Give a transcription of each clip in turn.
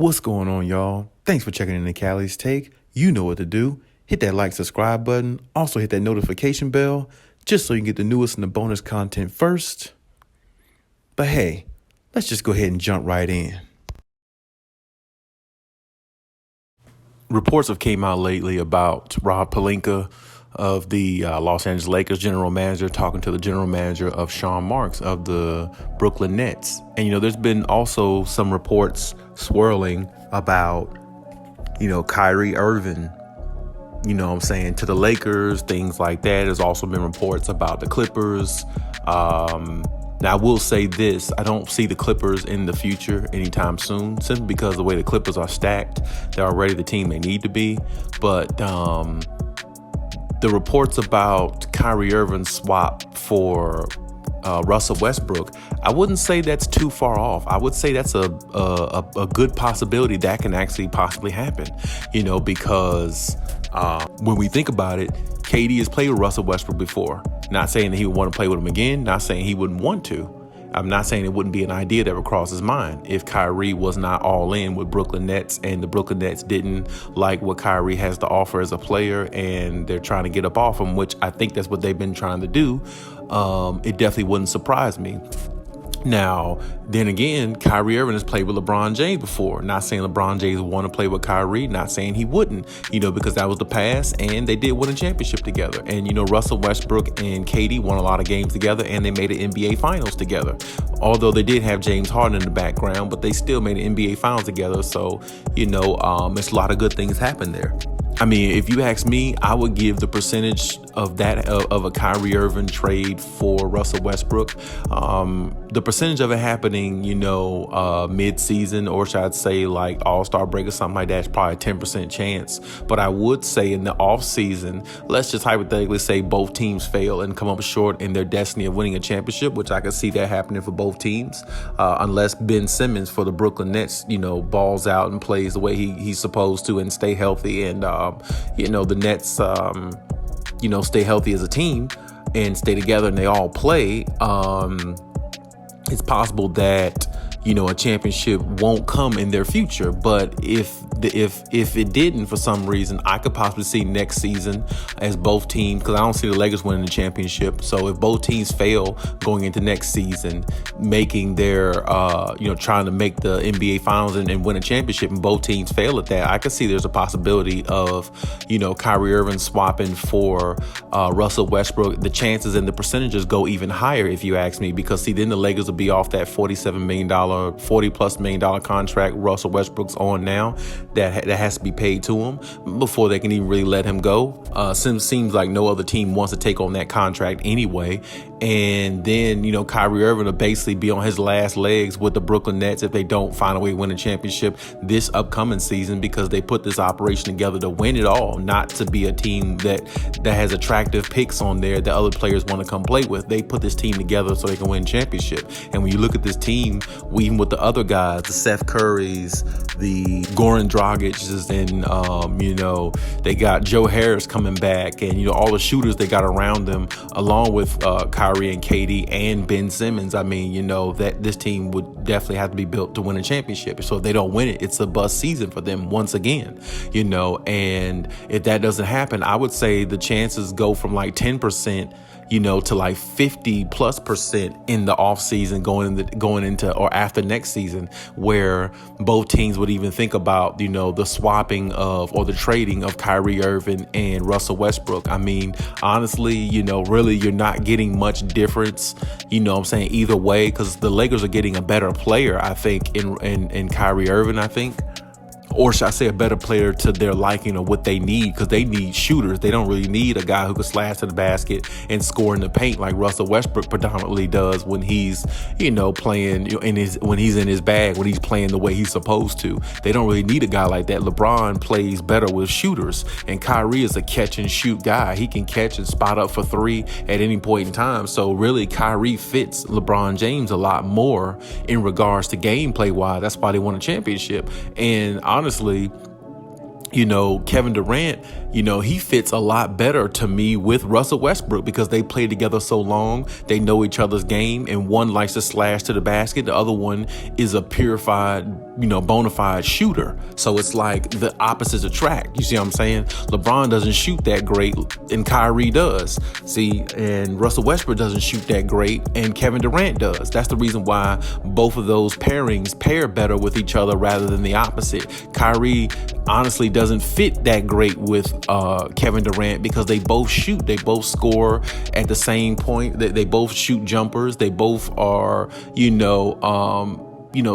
What's going on, y'all? Thanks for checking in the Khaliis Take. You know what to do. Hit that like, subscribe button. Also hit that notification bell just so you can get the newest and the bonus content first. But hey, let's just go ahead and jump right in. Reports have came out lately about Rob Pelinka of the Los Angeles Lakers general manager talking to the general manager of Sean Marks of the Brooklyn Nets. And, there's been also some reports swirling about, Kyrie Irving, to the Lakers, things like that. There's also been reports about the Clippers. Now, I will say this. I don't see the Clippers in the future anytime soon, simply because the way the Clippers are stacked, they're already the team they need to be. But the reports about Kyrie Irving's swap for Russell Westbrook, I wouldn't say that's too far off. I would say that's a good possibility that can actually possibly happen, because when we think about it, KD has played with Russell Westbrook before. Not saying that he would want to play with him again, not saying he wouldn't want to. I'm not saying it wouldn't be an idea that would cross his mind if Kyrie was not all in with Brooklyn Nets and the Brooklyn Nets didn't like what Kyrie has to offer as a player and they're trying to get up off him, which I think that's what they've been trying to do. It definitely wouldn't surprise me. Now, then again, Kyrie Irving has played with LeBron James before. Not saying LeBron James would want to play with Kyrie, not saying he wouldn't, because that was the past and they did win a championship together. And, Russell Westbrook and KD won a lot of games together and they made an NBA Finals together. Although they did have James Harden in the background, but they still made an NBA Finals together. So, it's a lot of good things happen there. I mean, if you ask me, I would give the percentage of that of a Kyrie Irving trade for Russell Westbrook. The percentage of it happening, mid-season, or should I say like All-Star break or something like that, is probably a 10% chance. But I would say in the off-season, let's just hypothetically say both teams fail and come up short in their destiny of winning a championship, which I could see that happening for both teams, unless Ben Simmons for the Brooklyn Nets, balls out and plays the way he's supposed to and stay healthy and the Nets, stay healthy as a team and stay together and they all play. It's possible that, a championship won't come in their future. But if it didn't for some reason, I could possibly see next season as both teams, because I don't see the Lakers winning the championship. So if both teams fail going into next season, making their, trying to make the NBA Finals and win a championship, and both teams fail at that, I could see there's a possibility of, Kyrie Irving swapping for Russell Westbrook. The chances and the percentages go even higher, if you ask me, because then the Lakers will be off that $47 million, $40+ million contract Russell Westbrook's on now that has to be paid to him before they can even really let him go. Seems like no other team wants to take on that contract anyway. And then, Kyrie Irving will basically be on his last legs with the Brooklyn Nets if they don't find a way to win a championship this upcoming season, because they put this operation together to win it all, not to be a team that has attractive picks on there that other players want to come play with. They put this team together so they can win championship. And when you look at this team, even with the other guys, the Seth Currys, the Goran Dragic's, and, they got Joe Harris coming back, and, all the shooters they got around them, along with Kyrie and KD and Ben Simmons. I mean, that this team would definitely have to be built to win a championship. So if they don't win it, it's a bust season for them once again, and if that doesn't happen, I would say the chances go from like 10%, to like 50+% in the off season going into or after next season, where both teams would even think about, the swapping of or the trading of Kyrie Irving and Russell Westbrook. I mean, honestly, really you're not getting much difference, either way, because the Lakers are getting a better player, I think, in Kyrie Irving, I think. Or should I say a better player to their liking or what they need, because they need shooters. They don't really need a guy who can slash to the basket and score in the paint like Russell Westbrook predominantly does when he's, playing when he's in his bag, when he's playing the way he's supposed to. They don't really need a guy like that. LeBron plays better with shooters, and Kyrie is a catch and shoot guy. He can catch and spot up for three at any point in time. So really, Kyrie fits LeBron James a lot more in regards to gameplay wise. That's why they won a championship. And honestly, Kevin Durant, he fits a lot better to me with Russell Westbrook, because they play together so long. They know each other's game, and one likes to slash to the basket. The other one is a purified bona fide shooter. So it's like the opposites attract. You see what I'm saying? LeBron doesn't shoot that great and Kyrie does. See, and Russell Westbrook doesn't shoot that great and Kevin Durant does. That's the reason why both of those pairings pair better with each other rather than the opposite. Kyrie honestly doesn't fit that great with Kevin Durant because they both shoot. They both score at the same point. They both shoot jumpers. They both are,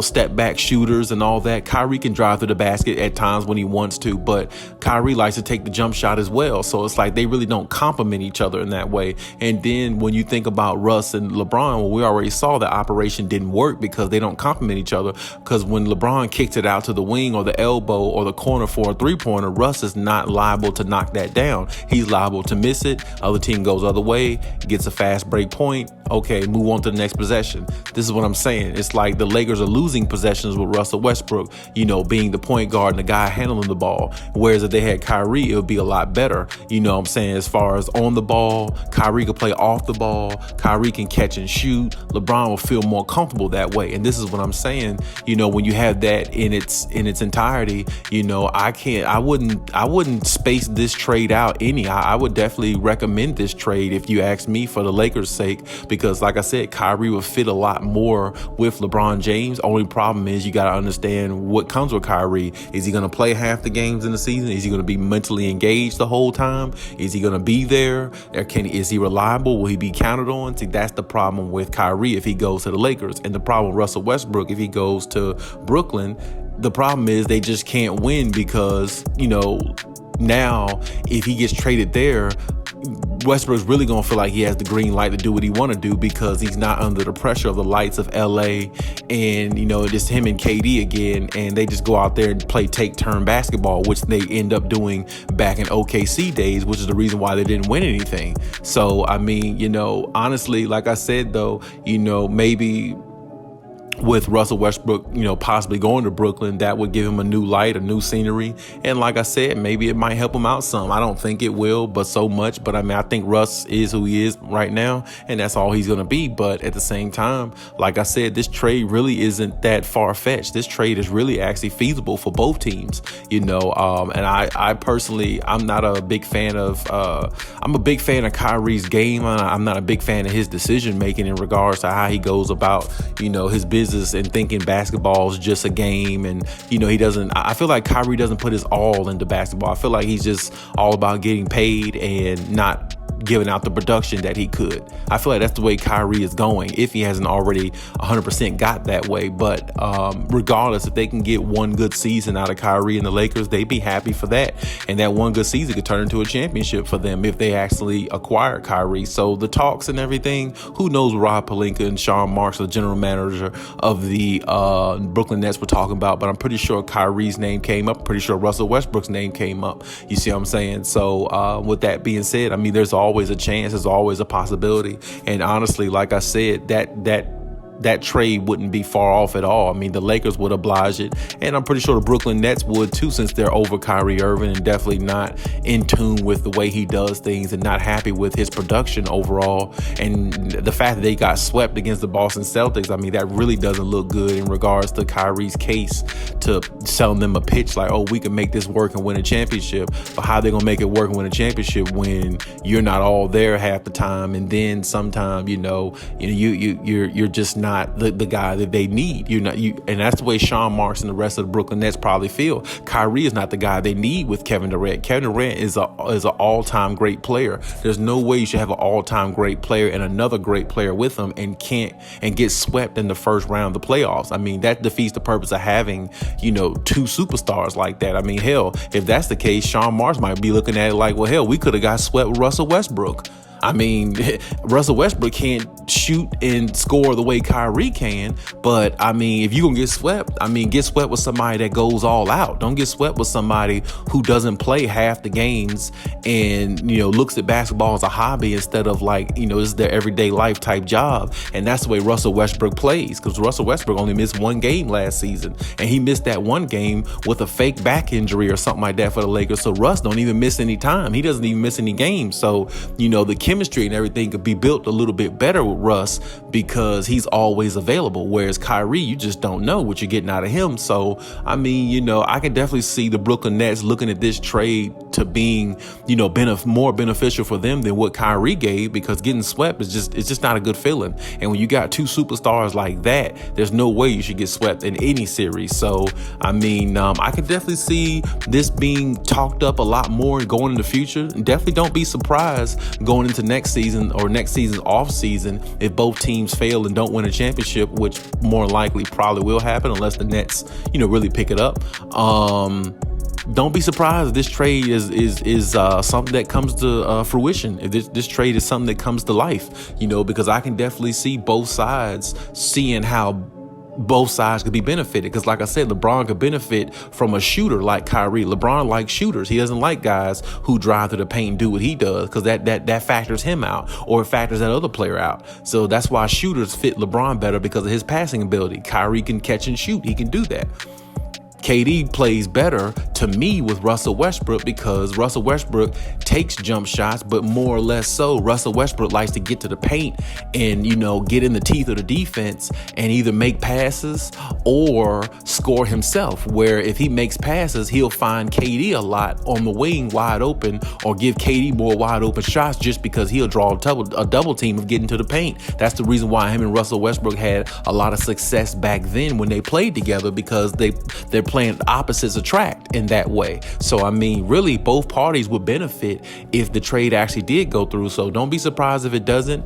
step back shooters and all that. Kyrie can drive to the basket at times when he wants to, but Kyrie likes to take the jump shot as well. So it's like they really don't complement each other in that way. And then when you think about Russ and LeBron, well, we already saw the operation didn't work because they don't complement each other. Because when LeBron kicks it out to the wing or the elbow or the corner for a three-pointer, Russ is not liable to knock that down. He's liable to miss it. Other team goes other way, gets a fast break point. Okay, move on to the next possession. This is what I'm saying. It's like the Lakers are losing possessions with Russell Westbrook, being the point guard and the guy handling the ball. Whereas if they had Kyrie, it would be a lot better. You know what I'm saying? As far as on the ball, Kyrie could play off the ball. Kyrie can catch and shoot. LeBron will feel more comfortable that way. And this is what I'm saying. When you have that in its entirety, I wouldn't space this trade out any. I would definitely recommend this trade if you ask me, for the Lakers' sake, because like I said, Kyrie would fit a lot more with LeBron James. Only problem is you got to understand what comes with Kyrie. Is he going to play half the games in the season? Is he going to be mentally engaged the whole time? Is he going to be there? Is he reliable? Will he be counted on? See, that's the problem with Kyrie if he goes to the Lakers. And the problem with Russell Westbrook if he goes to Brooklyn, the problem is they just can't win because, now if he gets traded there, Westbrook's really going to feel like he has the green light to do what he want to do because he's not under the pressure of the lights of LA and, just him and KD again. And they just go out there and play take-turn basketball, which they end up doing back in OKC days, which is the reason why they didn't win anything. So, honestly, like I said, though, maybe with Russell Westbrook, possibly going to Brooklyn, that would give him a new light, a new scenery. And like I said, maybe it might help him out some. I don't think it will, but so much. But I think Russ is who he is right now, and that's all he's going to be. But at the same time, like I said, this trade really isn't that far-fetched. This trade is really actually feasible for both teams, and I personally, I'm not a big fan of, I'm a big fan of Kyrie's game. I'm not a big fan of his decision-making in regards to how he goes about, his business and thinking basketball is just a game. And, I feel like Kyrie doesn't put his all into basketball. I feel like he's just all about getting paid and not giving out the production that he could. I feel like that's the way Kyrie is going, if he hasn't already 100% got that way. But regardless, if they can get one good season out of Kyrie and the Lakers, they'd be happy for that. And that one good season could turn into a championship for them if they actually acquire Kyrie. So the talks and everything, who knows what Rob Pelinka and Sean Marks, the general manager of the Brooklyn Nets, were talking about. But I'm pretty sure Kyrie's name came up. Pretty sure Russell Westbrook's name came up. You see what I'm saying? So with that being said, there's always a chance, there's always a possibility. And honestly, like I said, that trade wouldn't be far off at all. The Lakers would oblige it, and I'm pretty sure the Brooklyn Nets would too, since they're over Kyrie Irving and definitely not in tune with the way he does things and not happy with his production overall. And the fact that they got swept against the Boston Celtics, that really doesn't look good in regards to Kyrie's case to selling them a pitch like, oh, we can make this work and win a championship. But how they gonna make it work and win a championship when you're not all there half the time, and then sometimes you're just not the guy that they need. And that's the way Sean Marks and the rest of the Brooklyn Nets probably feel. Kyrie is not the guy they need with Kevin Durant. Kevin Durant is an all-time great player. There's no way you should have an all-time great player and another great player with him and get swept in the first round of the playoffs. That defeats the purpose of having, two superstars like that. Hell, if that's the case, Sean Marks might be looking at it like, well, hell, we could have got swept with Russell Westbrook. Russell Westbrook can't shoot and score the way Kyrie can, but if you're gonna get swept, get swept with somebody that goes all out. Don't get swept with somebody who doesn't play half the games and looks at basketball as a hobby instead of this is their everyday life type job. And that's the way Russell Westbrook plays, because Russell Westbrook only missed one game last season, and he missed that one game with a fake back injury or something like that for the Lakers. So Russ don't even miss any time. He doesn't even miss any games. So the chemistry and everything could be built a little bit better with Russ because he's always available. Whereas Kyrie, you just don't know what you're getting out of him. So, I mean, I can definitely see the Brooklyn Nets looking at this trade to being, more beneficial for them than what Kyrie gave, because getting swept it's just not a good feeling. And when you got two superstars like that, there's no way you should get swept in any series. So, I mean, I can definitely see this being talked up a lot more going in the future. Definitely don't be surprised going into next season or next season's off season if both teams fail and don't win a championship, which more likely probably will happen unless the Nets, really pick it up. Don't be surprised if this trade is something that comes to fruition. If this trade is something that comes to life, because I can definitely see both sides seeing how both sides could be benefited. Because like I said, LeBron could benefit from a shooter like Kyrie. LeBron likes shooters. He doesn't like guys who drive to the paint and do what he does, because that factors him out, or it factors that other player out. So that's why shooters fit LeBron better, because of his passing ability. Kyrie can catch and shoot. He can do that. KD plays better to me with Russell Westbrook, because Russell Westbrook takes jump shots, but more or less so, Russell Westbrook likes to get to the paint and, get in the teeth of the defense and either make passes or score himself. Where if he makes passes, he'll find KD a lot on the wing wide open, or give KD more wide open shots, just because he'll draw a double team of getting to the paint. That's the reason why him and Russell Westbrook had a lot of success back then when they played together, because they're playing opposites attract in that way. So, I mean, really, both parties would benefit if the trade actually did go through. So don't be surprised if it doesn't,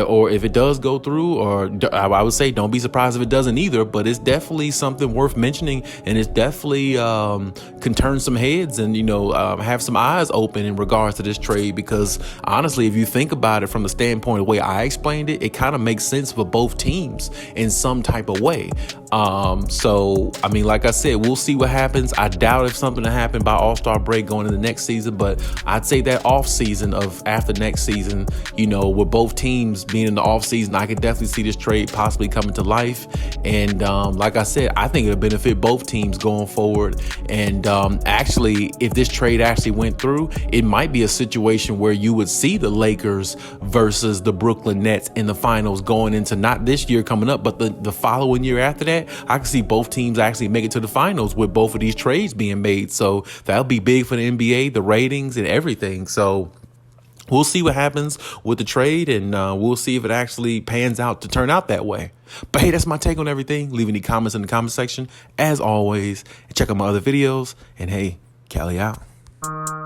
or if it does go through, or I would say don't be surprised if it doesn't either. But it's definitely something worth mentioning, and it's definitely can turn some heads and, have some eyes open in regards to this trade, because honestly, if you think about it from the standpoint of the way I explained it, it kind of makes sense for both teams in some type of way. So, I mean, like I said, we'll see what happens. I doubt if something to happen by All-Star break going into next season, but I'd say that off season of after next season, with both teams being in the off season, I could definitely see this trade possibly coming to life. And like I said, I think it'll benefit both teams going forward. And actually, if this trade actually went through, it might be a situation where you would see the Lakers versus the Brooklyn Nets in the finals going into not this year coming up, but the following year after that. I can see both teams actually make it to the finals with both of these trades being made. So that'll be big for the NBA, the ratings and everything. So we'll see what happens with the trade, and we'll see if it actually pans out to turn out that way. But hey, that's my take on everything. Leave any comments in the comment section, as always. And check out my other videos. And hey, Khaliis out.